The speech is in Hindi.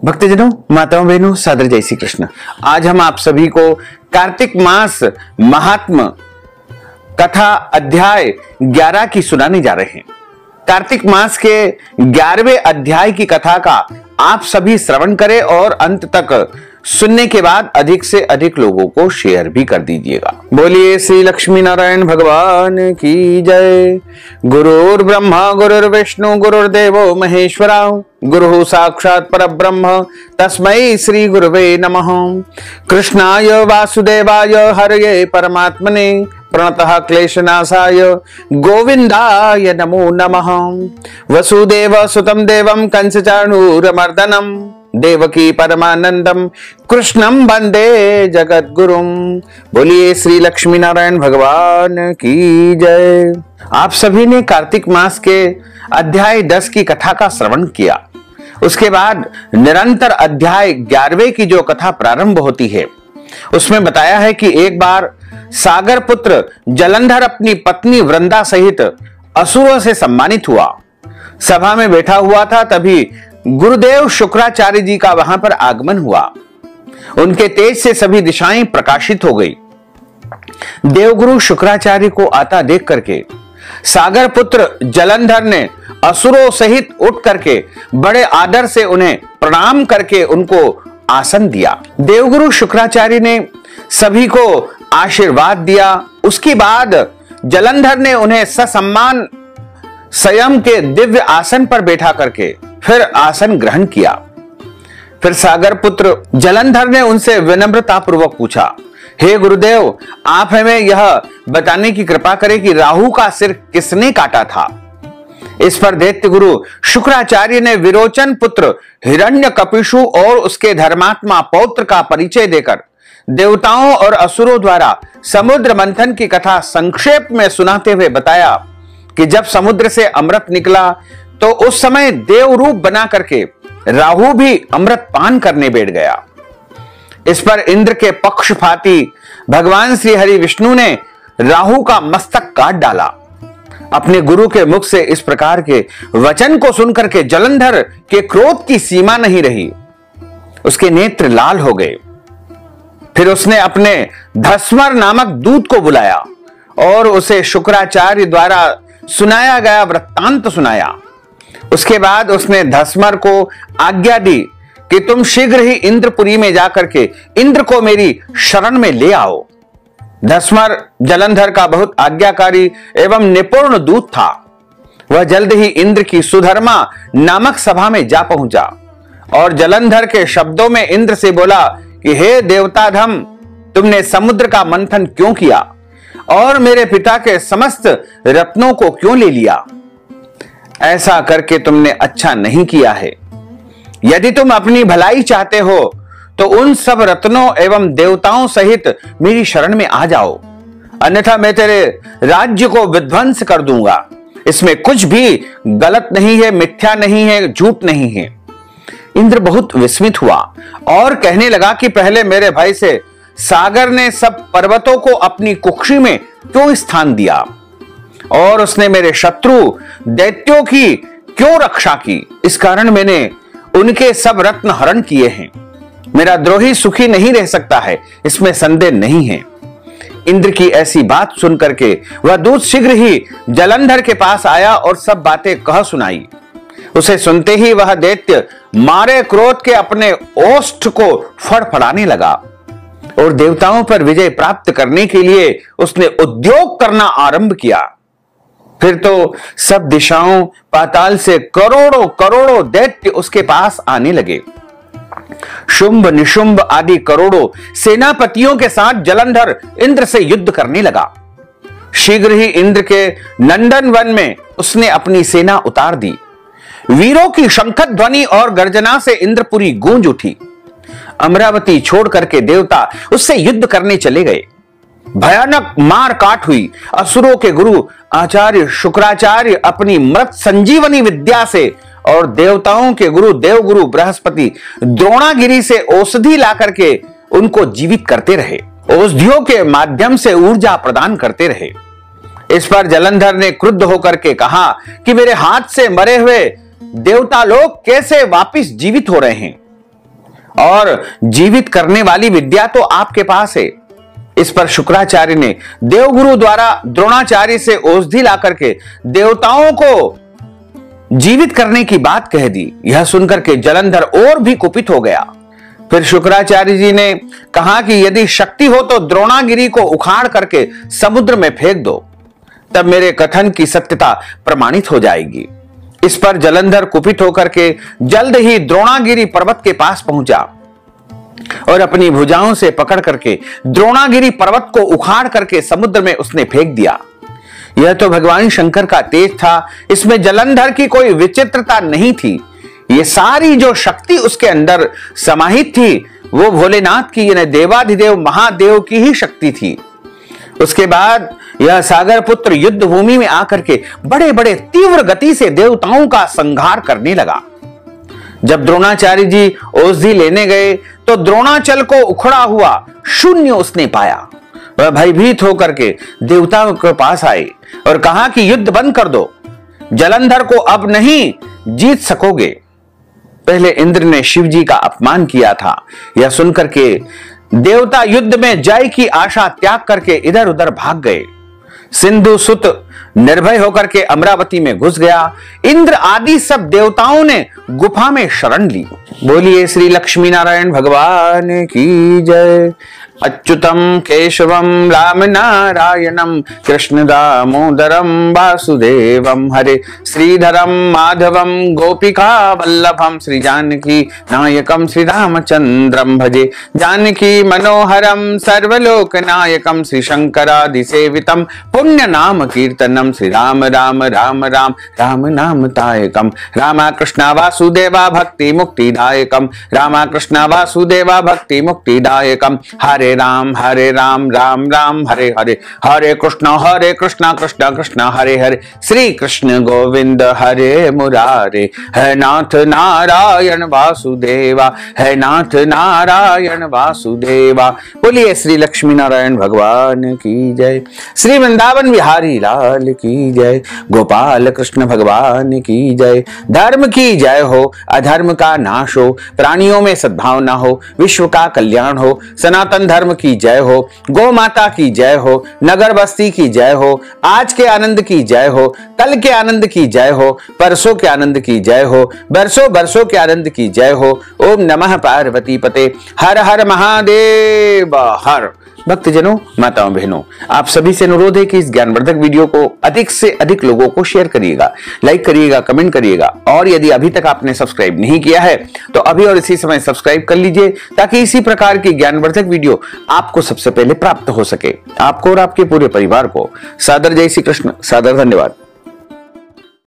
भक्तजनों, माताओं, बहनों, सादर जय श्री कृष्ण। आज हम आप सभी को कार्तिक मास महात्म कथा अध्याय 11 की सुनाने जा रहे हैं। कार्तिक मास के 11वें अध्याय की कथा का आप सभी श्रवण करें और अंत तक सुनने के बाद अधिक से अधिक लोगों को शेयर भी कर दीजिएगा। बोलिए श्री लक्ष्मी नारायण भगवान की जय। गुरुर् ब्रह्मा गुरुर्विष्णु गुरुर्देवो महेश्वरा गुरु साक्षात् परब्रह्म तस्मै श्री गुरुवे नमः। कृष्णाय वासुदेवाय हरये परमात्मने प्रणतः क्लेशनाशाय गोविंदाय नमो नमः। वसुदेव सुतं देवं कंसचाणूरमर्दनम् देवकी परमानंदम कृष्णम वंदे जगद्गुरुम। बोलिए श्री लक्ष्मी नारायण भगवान की जय। आप सभी ने कार्तिक मास के अध्याय 10 की कथा का श्रवण किया। उसके बाद निरंतर अध्याय 11वें की जो कथा प्रारंभ होती है उसमें बताया है कि एक बार सागर पुत्र जलंधर अपनी पत्नी वृंदा सहित असुरों से सम्मानित हुआ। सभा में बैठा हुआ था, तभी गुरुदेव शुक्राचार्य जी का वहां पर आगमन हुआ। उनके तेज से सभी दिशाएं प्रकाशित हो गई। देवगुरु शुक्राचार्य को आता देख करके सागर पुत्र जलंधर ने असुरों सहित उठ करके बड़े आदर से उन्हें प्रणाम करके उनको आसन दिया। देवगुरु शुक्राचार्य ने सभी को आशीर्वाद दिया। उसके बाद जलंधर ने उन्हें ससम्मान स्वयं के दिव्य आसन पर बैठा करके फिर आसन ग्रहण किया। फिर सागर पुत्र जलंधर ने उनसे विनम्रता पूर्वक पूछा, हे गुरुदेव, आप हमें यह बताने की कृपा करें कि राहु का सिर किसने काटा था। इस पर दैत्य गुरु शुक्राचार्य ने विरोचन पुत्र हिरण्यकपिशु और उसके धर्मात्मा पौत्र का परिचय देकर देवताओं और असुरों द्वारा समुद्र मंथन की कथा संक्षेप में सुनाते हुए बताया कि जब समुद्र से अमृत निकला तो उस समय देव रूप बना करके राहु भी अमृत पान करने बैठ गया। इस पर इंद्र के पक्षपाती भगवान श्री हरि विष्णु ने राहु का मस्तक काट डाला। अपने गुरु के मुख से इस प्रकार के वचन को सुनकर के जलंधर के क्रोध की सीमा नहीं रही। उसके नेत्र लाल हो गए। फिर उसने अपने धस्मर नामक दूत को बुलाया और उसे शुक्राचार्य द्वारा सुनाया गया वृत्तांत सुनाया। उसके बाद उसने धस्मर को आज्ञा दी कि तुम शीघ्र ही इंद्रपुरी में जाकर के इंद्र को मेरी शरण में ले आओ। धस्मर जलंधर का बहुत आज्ञाकारी एवं निपुण दूत था। वह जल्द ही इंद्र की सुधर्मा नामक सभा में जा पहुंचा और जलंधर के शब्दों में इंद्र से बोला कि हे देवताधम, तुमने समुद्र का मंथन क्यों किया और मेरे पिता के समस्त रत्नों को क्यों ले लिया। ऐसा करके तुमने अच्छा नहीं किया है। यदि तुम अपनी भलाई चाहते हो तो उन सब रत्नों एवं देवताओं सहित मेरी शरण में आ जाओ, अन्यथा मैं तेरे राज्य को विध्वंस कर दूंगा। इसमें कुछ भी गलत नहीं है, मिथ्या नहीं है, झूठ नहीं है। इंद्र बहुत विस्मित हुआ और कहने लगा कि पहले मेरे भाई से सागर ने सब पर्वतों को अपनी कुक्षी में क्यों स्थान दिया और उसने मेरे शत्रु दैत्यों की क्यों रक्षा की। इस कारण मैंने उनके सब रत्न हरण किए हैं। मेरा द्रोही सुखी नहीं रह सकता है, इसमें संदेह नहीं है। इंद्र की ऐसी बात सुनकर के वह दूत शीघ्र ही जलंधर के पास आया और सब बातें कह सुनाई। उसे सुनते ही वह दैत्य मारे क्रोध के अपने ओष्ठ को फड़फड़ाने लगा और देवताओं पर विजय प्राप्त करने के लिए उसने उद्योग करना आरंभ किया। फिर तो सब दिशाओं पाताल से करोड़ों करोड़ों दैत्य उसके पास आने लगे। शुंभ निशुंभ आदि करोड़ों सेनापतियों के साथ जलंधर इंद्र से युद्ध करने लगा। शीघ्र ही इंद्र के नंदन वन में उसने अपनी सेना उतार दी। वीरों की शंखध्वनि ध्वनि और गर्जना से इंद्रपुरी गूंज उठी। अमरावती छोड़ करके देवता उससे युद्ध करने चले गए। भयानक मार काट हुई। असुरों के गुरु आचार्य शुक्राचार्य अपनी मृत संजीवनी विद्या से और देवताओं के गुरु देवगुरु बृहस्पति द्रोणागिरी से औषधि ला करके उनको जीवित करते रहे। औषधियों के माध्यम से ऊर्जा प्रदान करते रहे। इस पर जलंधर ने क्रुद्ध होकर के कहा कि मेरे हाथ से मरे हुए देवता लोग कैसे वापिस जीवित हो रहे हैं। और जीवित करने वाली विद्या तो आपके पास है। इस पर शुक्राचार्य ने देवगुरु द्वारा द्रोणाचार्य से औषधि लाकर के देवताओं को जीवित करने की बात कह दी। यह सुनकर के जलंधर और भी कुपित हो गया। फिर शुक्राचार्य जी ने कहा कि यदि शक्ति हो तो द्रोणागिरी को उखाड़ करके समुद्र में फेंक दो, तब मेरे कथन की सत्यता प्रमाणित हो जाएगी। इस पर जलंधर कुपित होकर के जल्द ही द्रोणागिरी पर्वत के पास पहुंचा और अपनी भुजाओं से पकड़ करके द्रोणागिरी पर्वत को उखाड़ करके समुद्र में उसने फेंक दिया। यह तो भगवान शंकर का तेज था, इसमें जलंधर की कोई विचित्रता नहीं थी। ये सारी जो शक्ति उसके अंदर समाहित थी वो भोलेनाथ की, यानी देवाधिदेव महादेव की ही शक्ति थी। उसके बाद यह सागर पुत्र युद्ध भूमि में आकर के बड़े बड़े तीव्र गति से देवताओं का संहार करने लगा। जब द्रोणाचार्य जी औषधि लेने गए तो द्रोणाचल को उखड़ा हुआ शून्य उसने पाया। वह भयभीत होकर के देवताओं के पास आए और कहा कि युद्ध बंद कर दो, जलंधर को अब नहीं जीत सकोगे। पहले इंद्र ने शिव जी का अपमान किया था। यह सुनकर के देवता युद्ध में जय की आशा त्याग करके इधर उधर भाग गए। सिंधु सुत निर्भय होकर के अमरावती में घुस गया। इंद्र आदि सब देवताओं ने गुफा में शरण ली। बोलिए श्री लक्ष्मी नारायण भगवान की जय। अच्युतम केशवम राम नारायणम कृष्ण दामोदरम वासुदेवम हरे श्रीधरम माधवम गोपिका वल्लभम श्री जानकी नायकम श्री रामचंद्रम भजे जानकी मनोहरम सर्वलोक नायकम श्री शंकरादि सेवितम पुण्य नाम कीर्तनम श्री राम राम राम राम राम नाम तायकम रामा कृष्णा वासुदेवा भक्ति मुक्तिदायकम रामा कृष्णा वासुदेवा भक्ति मुक्तिदायकम हरे राम राम राम हरे हरे हरे कृष्णा कृष्ण कृष्ण हरे हरे श्री कृष्ण गोविंद हरे मुरारे है नाथ नारायण वासुदेवा है नाथ नारायण वासुदेवा। बोलिए श्री लक्ष्मी नारायण भगवान की जय। श्री वृंदावन बिहारी लाल की जय। गोपाल कृष्ण भगवान की जय। धर्म की जय हो, अधर्म का नाश हो, प्राणियों में सद्भावना हो, विश्व का कल्याण हो, सनातन धर्म की जय हो, गौ माता की जय हो, नगर बस्ती की जय हो, आज के आनंद की जय हो, कल के आनंद की जय हो, परसों के आनंद की जय हो, बरसों बरसों के आनंद की जय हो। ओम नमः पार्वती पते। हर हर महादेव हर। भक्तजनों, माताओं, बहनों, आप सभी से अनुरोध है कि इस ज्ञानवर्धक वीडियो को अधिक से अधिक लोगों को शेयर करिएगा, लाइक करिएगा, कमेंट करिएगा और यदि अभी तक आपने सब्सक्राइब नहीं किया है तो अभी और इसी समय सब्सक्राइब कर लीजिए ताकि इसी प्रकार की ज्ञानवर्धक वीडियो आपको सबसे पहले प्राप्त हो सके। आपको और आपके पूरे परिवार को सादर जय श्री कृष्ण, सादर धन्यवाद।